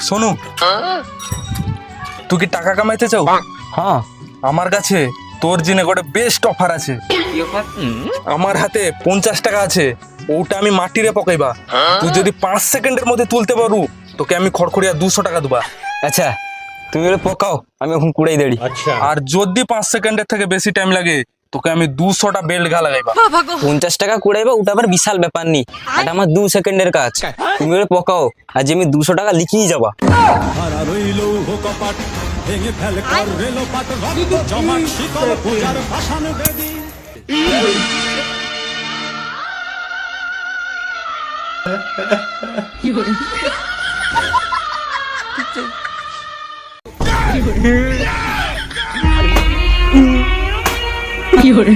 শোনো, তুই কি টাকা কামাইতে চাও? হ্যাঁ। আমার কাছে তোর জন্য একটা বেস্ট অফার আছে। আমার হাতে 50 টাকা আছে, ওটা আমি মাটিরে পকাইবা। তুই যদি 5 সেকেন্ডের মধ্যে তুলতে পারু, তোকে আমি খড়খড়িয়া 200 টাকা দেবা। আচ্ছা, তুমি ওটা পকাও, আমি এখন কুড়াই দাঁড়ি। আর যদি 5 সেকেন্ডের থেকে বেশি টাইম লাগে, তোকে আমি 200টা বেল্ট ঘা লাগাইবা। 50 টাকা কুড়াইবা, ওটা আবার বিশাল ব্যাপার নি। এটা আমার 2 সেকেন্ডের কাজ। তুমি ওটা পকাও, আর যে আমি 200 টাকা লিখিয়ে যাবা। হারা রইল কপাট ভেঙে ফেলে কর রেল পাট রক্ত জমাট শিকল পূজার ভাষণ বেদি কি hore